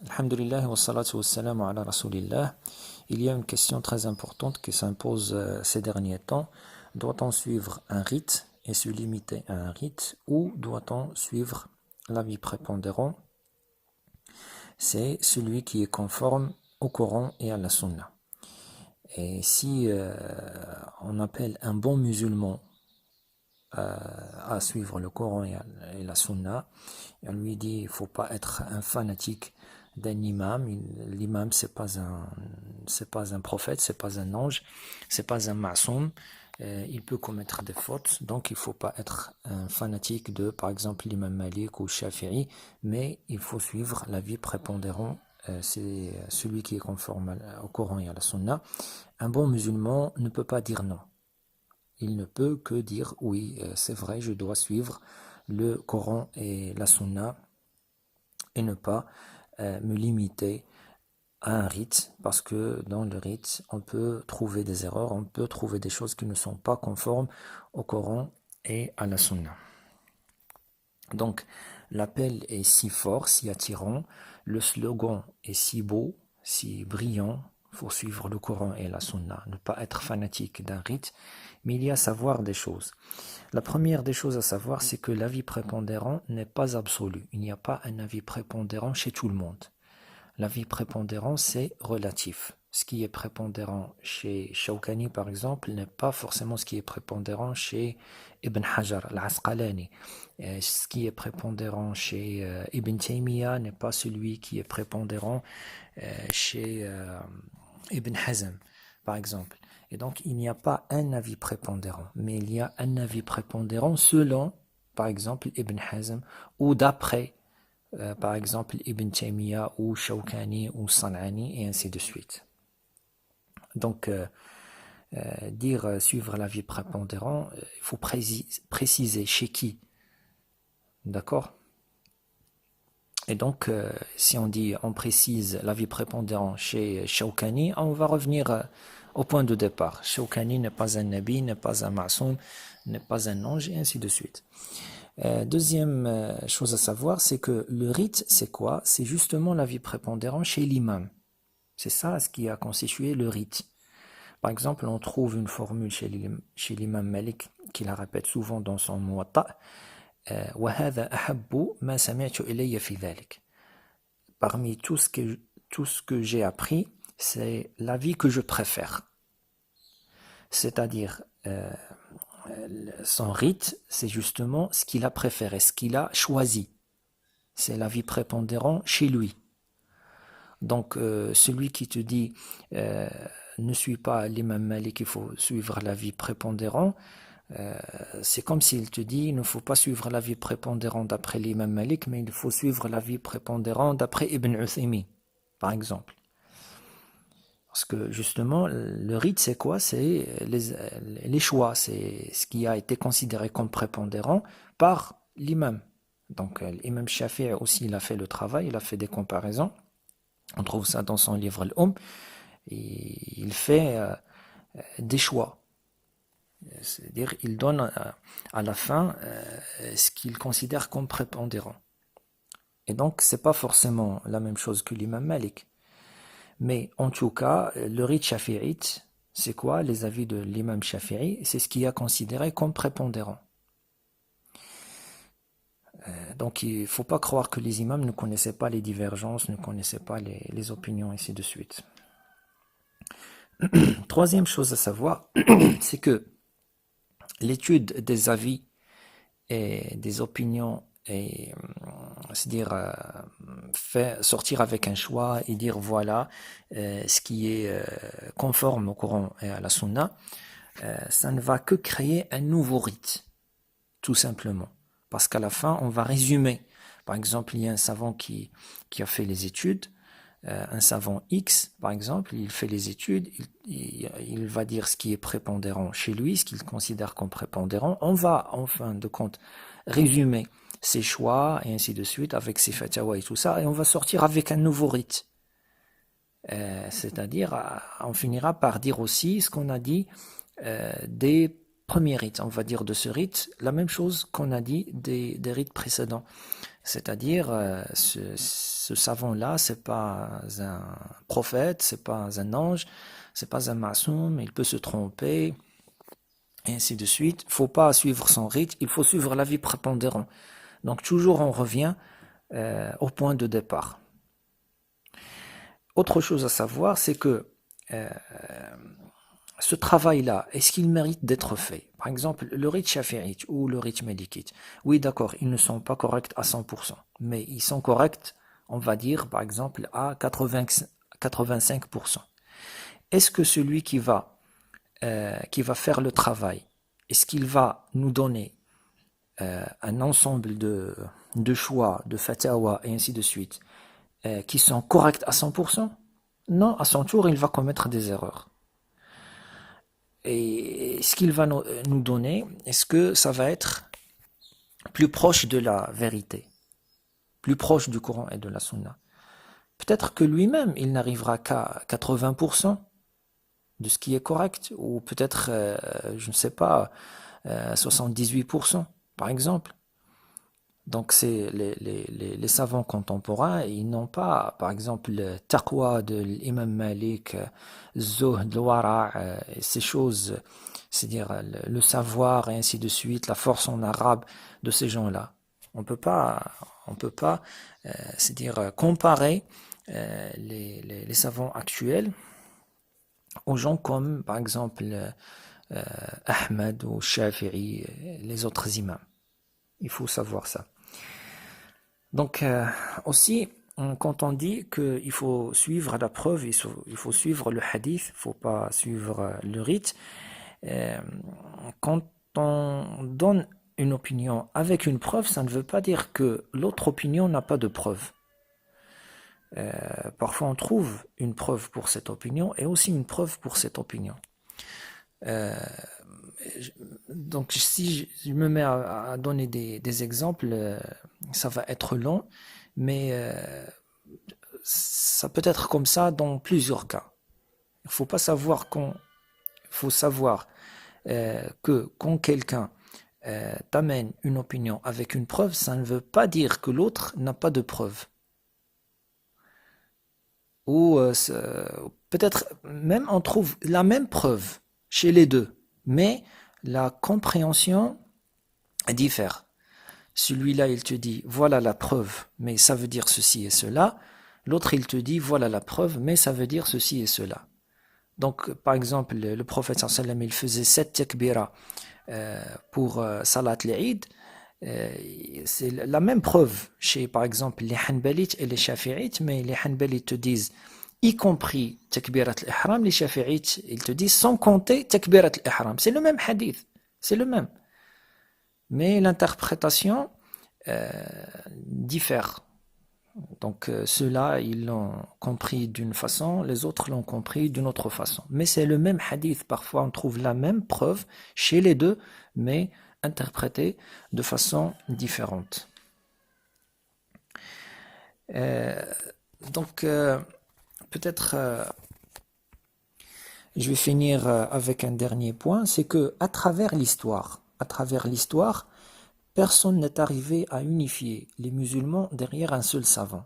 Alhamdulillah wa salatu wa salam ala rasulillah. Il y a une question très importante qui s'impose ces derniers temps. Doit-on suivre un rite et se limiter à un rite ou doit-on suivre l'avis prépondérant? C'est celui qui est conforme au Coran et à la Sunna. Et si on appelle un bon musulman à suivre le Coran et la Sunna, et on lui dit il ne faut pas être un fanatique d'un imam. L'imam c'est pas un prophète, c'est pas un ange, c'est pas un maçon. Il peut commettre des fautes, donc il ne faut pas être un fanatique de, par exemple, l'imam Malik ou Shafi'i, mais il faut suivre l'avis prépondérant, c'est celui qui est conforme au Coran et à la Sunna. Un bon musulman ne peut pas dire non. Il ne peut que dire oui, c'est vrai, je dois suivre le Coran et la Sunna et ne pas me limiter à un rite, parce que dans le rite, on peut trouver des erreurs, on peut trouver des choses qui ne sont pas conformes au Coran et à la Sunna. Donc, l'appel est si fort, si attirant, le slogan est si beau, si brillant. Il faut suivre le Coran et la Sunna, ne pas être fanatique d'un rite, mais il y a à savoir des choses. La première des choses à savoir, c'est que l'avis prépondérant n'est pas absolu. Il n'y a pas un avis prépondérant chez tout le monde. L'avis prépondérant, c'est relatif. Ce qui est prépondérant chez Shawkani, par exemple, n'est pas forcément ce qui est prépondérant chez Ibn Hajar al-Asqalani. Ce qui est prépondérant chez Ibn Taymiyyah n'est pas celui qui est prépondérant chez Ibn Hazm, par exemple. Et donc, il n'y a pas un avis prépondérant, mais il y a un avis prépondérant selon, par exemple, Ibn Hazm, ou d'après, par exemple, Ibn Taymiyyah, ou Shawkani, ou San'ani, et ainsi de suite. Donc, dire suivre l'avis prépondérant, il faut préciser chez qui. D'accord? Et donc, si on dit, on précise l'avis prépondérant chez Shawkani, on va revenir au point de départ. Shawkani n'est pas un nabi, n'est pas un masoum, n'est pas un ange, et ainsi de suite. Deuxième chose à savoir, c'est que le rite, c'est quoi? C'est justement l'avis prépondérant chez l'imam. C'est ça ce qui a constitué le rite. Par exemple, on trouve une formule chez l'imam Malik, qui la répète souvent dans son Muwatta. Parmi tout ce que j'ai appris, c'est l'avis que je préfère. C'est-à-dire, son rite, c'est justement ce qu'il a préféré, ce qu'il a choisi. C'est l'avis prépondérant chez lui. Donc, celui qui te dit ne suis pas l'imam Malik, il faut suivre l'avis prépondérant, c'est comme s'il te dit il ne faut pas suivre l'avis prépondérant d'après l'imam Malik, mais il faut suivre l'avis prépondérant d'après Ibn Uthaymin, par exemple. Parce que justement, le rite, c'est quoi? C'est les choix, c'est ce qui a été considéré comme prépondérant par l'imam. Donc, l'imam Shafi'i aussi, il a fait le travail, il a fait des comparaisons. On trouve ça dans son livre Al-Umm. Il fait des choix. C'est-à-dire, il donne à la fin ce qu'il considère comme prépondérant. Et donc, c'est pas forcément la même chose que l'imam Malik. Mais en tout cas, le rite shafi'ite, c'est quoi? Les avis de l'imam Shafi'i, c'est ce qui est considéré comme prépondérant. Donc, il ne faut pas croire que les imams ne connaissaient pas les divergences, ne connaissaient pas les opinions, et ainsi de suite. Troisième chose à savoir, c'est que l'étude des avis et des opinions, et c'est-à-dire faire sortir avec un choix et dire voilà ce qui est conforme au Coran et à la Sunna, ça ne va que créer un nouveau rite, tout simplement. Parce qu'à la fin, on va résumer. Par exemple, il y a un savant qui a fait les études, un savant X, par exemple, il fait les études, il va dire ce qui est prépondérant chez lui, ce qu'il considère comme prépondérant. On va, en fin de compte, résumer ses choix, et ainsi de suite, avec ses fatwas et tout ça, et on va sortir avec un nouveau rite. C'est-à-dire, on finira par dire aussi ce qu'on a dit des premiers rites. On va dire de ce rite la même chose qu'on a dit des rites précédents. C'est-à-dire, ce savant-là, c'est pas un prophète, c'est pas un ange, c'est pas un maçon, il peut se tromper, et ainsi de suite. Il faut pas suivre son rite, il faut suivre l'avis prépondérant. Donc toujours on revient au point de départ. Autre chose à savoir, c'est que euh, ce travail-là, est-ce qu'il mérite d'être fait? Par exemple, le rite shafi'ite ou le rite malikite. Oui, d'accord, ils ne sont pas corrects à 100%, mais ils sont corrects, on va dire, par exemple, à 85%. Est-ce que celui qui va faire le travail, est-ce qu'il va nous donner un ensemble de choix, de fatwa et ainsi de suite, qui sont corrects à 100%? Non, à son tour, il va commettre des erreurs. Et ce qu'il va nous donner, est-ce que ça va être plus proche de la vérité, plus proche du Coran et de la Sunna? Peut-être que lui-même, il n'arrivera qu'à 80% de ce qui est correct, ou peut-être, je ne sais pas, 78%, par exemple. Donc, c'est les savants contemporains, ils n'ont pas, par exemple, le taqwa de l'imam Malik, zuhd, le wara, ces choses, c'est-à-dire le savoir et ainsi de suite, la force en arabe de ces gens-là. On peut pas, c'est-à-dire comparer les savants actuels aux gens comme, par exemple, Ahmed ou Shafi'i, les autres imams. Il faut savoir ça. Donc aussi, quand on dit qu'il faut suivre la preuve, il faut suivre le hadith, il ne faut pas suivre le rite, euh, quand on donne une opinion avec une preuve, ça ne veut pas dire que l'autre opinion n'a pas de preuve. Parfois on trouve une preuve pour cette opinion et aussi une preuve pour cette opinion. Euh, donc si je me mets à donner des exemples, ça va être long, mais ça peut être comme ça dans plusieurs cas. Il faut pas savoir faut savoir que quand quelqu'un t'amène une opinion avec une preuve, ça ne veut pas dire que l'autre n'a pas de preuve. Ou peut-être même on trouve la même preuve chez les deux, mais la compréhension diffère. Celui-là, il te dit, voilà la preuve, mais ça veut dire ceci et cela. L'autre, il te dit, voilà la preuve, mais ça veut dire ceci et cela. Donc, par exemple, le prophète sallam, il faisait 7 takbira pour Salat l'Eid. C'est la même preuve chez, par exemple, les Hanbalites et les Shafi'ites, mais les Hanbalites te disent, y compris takbirat l'Ihram, les Shafi'ites, ils te disent sans compter takbirat l'Ihram. C'est le même hadith, c'est le même. Mais l'interprétation diffère. Donc ceux-là, ils l'ont compris d'une façon, les autres l'ont compris d'une autre façon. Mais c'est le même hadith. Parfois, on trouve la même preuve chez les deux, mais interprétée de façon différente. Donc, peut-être, je vais finir avec un dernier point, c'est que à travers l'histoire, personne n'est arrivé à unifier les musulmans derrière un seul savant,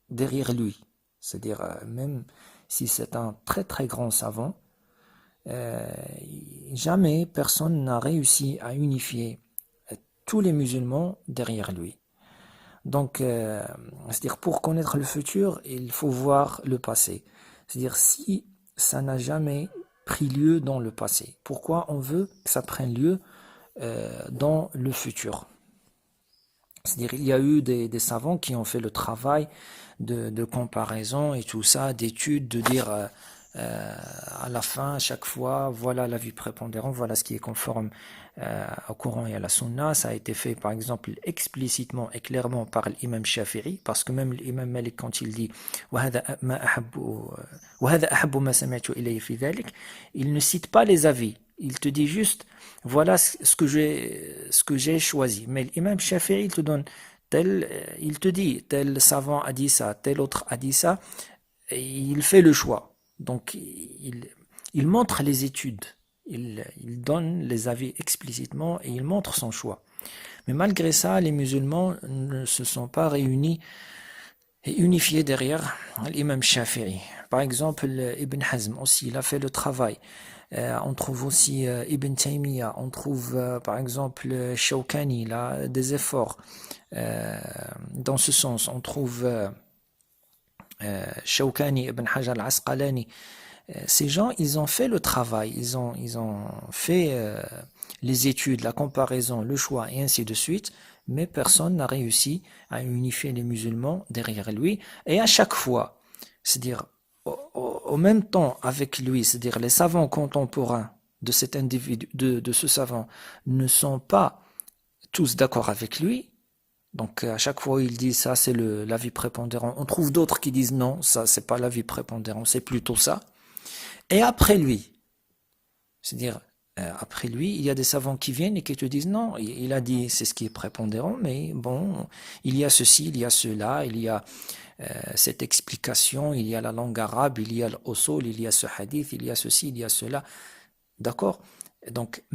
derrière lui. C'est-à-dire, même si c'est un très très grand savant, euh, jamais personne n'a réussi à unifier tous les musulmans derrière lui. Donc, c'est-à-dire pour connaître le futur, il faut voir le passé. C'est-à-dire si ça n'a jamais pris lieu dans le passé, pourquoi on veut que ça prenne lieu dans le futur? C'est-à-dire il y a eu des savants qui ont fait le travail de comparaison et tout ça, d'études, de dire à la fin, à chaque fois, voilà l'avis prépondérant, voilà ce qui est conforme au Coran et à la Sunna. Ça a été fait, par exemple, explicitement et clairement par l'imam Shafi'i, parce que même l'imam Malik, quand il dit il ne cite pas les avis. Il te dit juste, voilà ce que j'ai choisi. Mais l'imam Shafi'i, il te donne il te dit, tel savant a dit ça, tel autre a dit ça, et il fait le choix. Donc, il montre les études, il donne les avis explicitement et il montre son choix. Mais malgré ça, les musulmans ne se sont pas réunis et unifiés derrière l'imam Shafi'i. Par exemple, Ibn Hazm aussi, il a fait le travail. On trouve aussi Ibn Taymiyyah, on trouve par exemple Shawkani, il a des efforts dans ce sens. On trouve Shawkani, Ibn Hajar al-Asqalani. Ces gens, ils ont fait le travail, ils ont fait les études, la comparaison, le choix et ainsi de suite, mais personne n'a réussi à unifier les musulmans derrière lui. Et à chaque fois, c'est-à-dire au même temps avec lui, c'est-à-dire les savants contemporains de cet individu, de ce savant, ne sont pas tous d'accord avec lui. Donc à chaque fois il dit ça c'est l'avis prépondérant. On trouve d'autres qui disent non, ça c'est pas l'avis prépondérant, c'est plutôt ça. Et après lui, c'est-à-dire après lui, il y a des savants qui viennent et qui te disent non, il a dit c'est ce qui est prépondérant, mais bon, il y a ceci, il y a cela, il y a cette explication, il y a la langue arabe, il y a l'usul, il y a ce hadith, il y a ceci, il y a cela. D'accord? Donc,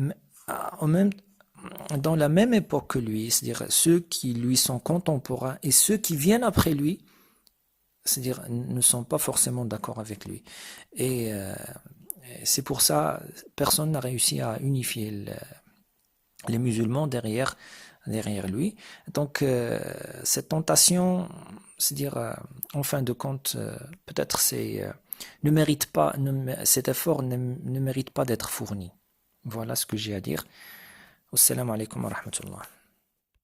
en même, dans la même époque que lui, c'est-à-dire ceux qui lui sont contemporains et ceux qui viennent après lui, c'est-à-dire ne sont pas forcément d'accord avec lui. Et c'est pour ça, personne n'a réussi à unifier les musulmans derrière lui. Donc, cette tentation, c'est-à-dire, en fin de compte, peut-être ne mérite pas, cet effort ne mérite pas d'être fourni. Voilà ce que j'ai à dire. Wassalamu alaikum wa rahmatullah.